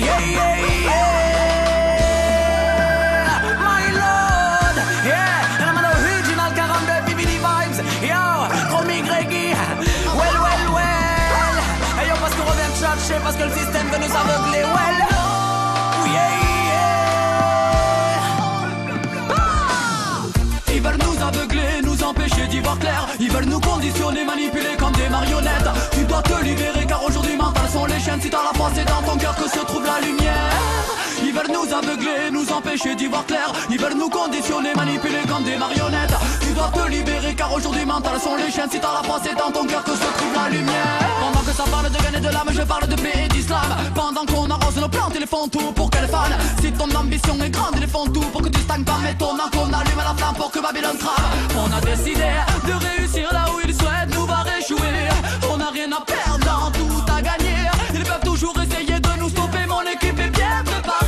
yeah, yeah, yeah. My lord, yeah. I'm an original 42 BBD vibes. Yo, Romy Greggy. Well, well, well. Hey yo, parce qu'on revient de chercher, parce que le système veut nous aveugler. Well, yeah, yeah. Ils veulent nous aveugler, nous empêcher d'y voir clair. Ils veulent nous conditionner, manipuler comme des marionnettes. Tu dois te libérer car aujourd'hui mental sont les chaînes. Si t'as la foi c'est dans ton cœur que se trouve la lumière. Ils veulent nous aveugler, nous empêcher d'y voir clair. Ils veulent nous conditionner, manipuler comme des marionnettes. Tu dois te libérer car aujourd'hui mental sont les chaînes. Si t'as la foi c'est dans ton cœur que se trouve la lumière. Pendant que ça parle de gain et de l'âme, je parle de paix et d'islam. Pendant qu'on arrose nos plantes, ils font tout pour qu'elles fanent. Si ton ambition est grande, ils font tout pour que tu stagnes pas. Mais ton qu'on allume à la flamme pour que Babylone crame. On a décidé de réussir là où ils souhaitent nous voir échouer. On n'a rien à perdre, dans tout à gagner. Ils peuvent toujours essayer de nous stopper, mon équipe est bien préparée.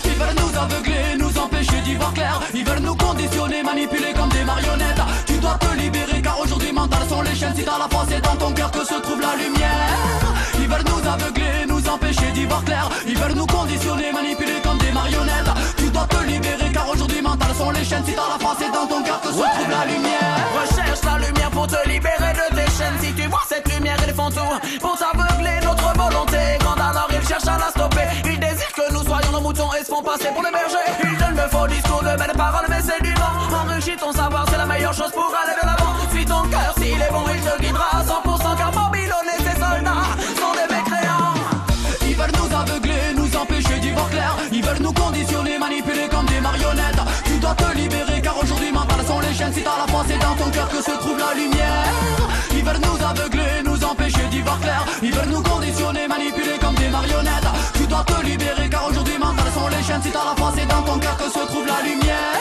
Ils veulent nous aveugler, nous empêcher d'y voir clair. Ils veulent nous conditionner, manipuler comme des marionnettes. Tu dois te libérer car aujourd'hui mental sont les chaînes. Si t'as la foi c'est dans ton cœur que se trouve la lumière. Ils veulent nous aveugler, nous empêcher d'y voir clair. Ils veulent nous conditionner, manipuler comme des marionnettes. Tu dois te libérer car aujourd'hui mental sont les chaînes. Si t'as la foi c'est dans ton cœur que se trouve la lumière. Recherche la lumière pour te libérer de tes chaînes. Si tu vois cette lumière, ils font tout pour t'aveugler. Notre volonté est grande, alors ils cherchent à la stopper. Ils désirent que nous soyons nos moutons et se font passer pour les bergers. Ils donnent de faux discours, de belles paroles, mais c'est du vent. Enrichis ton savoir, c'est la meilleure chose pour aller de l'avant. Suis ton cœur, s'il est bon, il te guidera à 100%. Car Babylone et ses soldats sont des mécréants. Ils veulent nous aveugler, nous empêcher d'y voir clair. Ils veulent nous conditionner, manipuler comme des marionnettes. Tu dois te libérer car aujourd'hui mental sont les chaînes. Si t'as la foi c'est dans ton cœur que se trouve la lumière. Ils veulent nous aveugler, nous empêcher d'y voir clair. Ils veulent nous conditionner, manipuler comme des marionnettes. Tu dois te libérer car aujourd'hui mental sont les chaînes. Si t'as la foi c'est dans ton cœur que se trouve la lumière.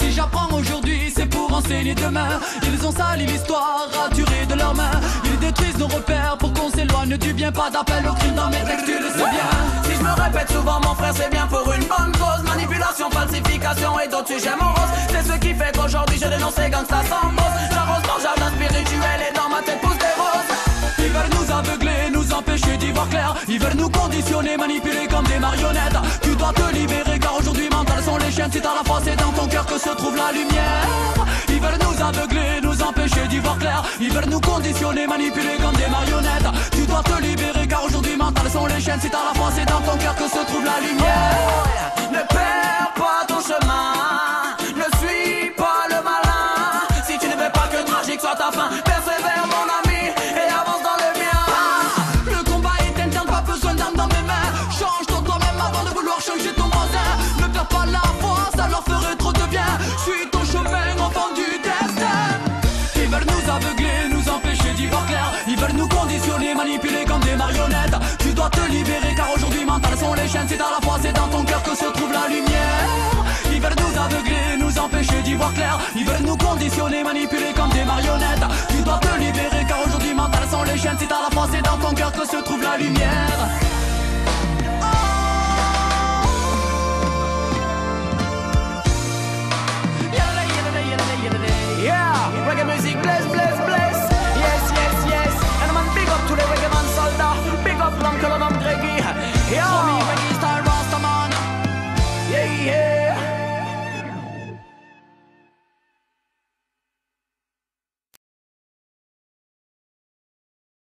Si j'apprends aujourd'hui c'est pour enseigner demain. Ils ont sali l'histoire, raturé de leurs mains. Ils détruisent nos repères pour qu'on s'éloigne du bien. Pas d'appel au crime dans mes textes, tu le sais bien. Si je me répète souvent mon frère c'est bien pour une bonne cause. Manipulation, falsification et d'autres sujets moroses. C'est ce qui fait qu'aujourd'hui je dénonce ces gangsters sans bosse. J'arrose ton jardin spirituel et dans ma tête poussent des roses. Ils veulent nous aveugler, nous empêcher d'y voir clair. Ils veulent nous conditionner, manipuler comme des marionnettes. Tu dois te libérer car aujourd'hui mental sont les chaînes. Si t'as la foi c'est dans ton cœur que se trouve la lumière. Ils veulent nous aveugler, nous empêcher d'y voir clair. Ils veulent nous conditionner, manipuler comme des marionnettes. Tu dois te libérer car aujourd'hui mental sont les chaînes. Si t'as la foi c'est dans ton cœur que se trouve la lumière. Ne perds pas ton chemin, ne suis pas le malin. Si tu ne veux pas que tragique soit ta fin, persévère mon ami et avance dans le mien. Le combat est interne, pas besoin d'armes dans mes mains. Change-toi toi-même avant de vouloir changer ton voisin. Ne perds pas la foi, ça leur ferait trop de bien. Suis ton chemin, enfant du destin. Ils veulent nous aveugler, nous empêcher d'y voir clair. Ils veulent nous conditionner, manipuler comme des marionnettes. Tu dois te libérer car aujourd'hui mental sont les chaînes. Si t'as la foi c'est dans ton cœur que se trouve la lumière. Ils veulent nous aveugler, nous empêcher d'y voir clair. Ils veulent nous conditionner, manipuler comme des marionnettes. Tu dois te libérer car aujourd'hui mental sont les chaînes. Si t'as la foi c'est dans ton cœur que se trouve la lumière.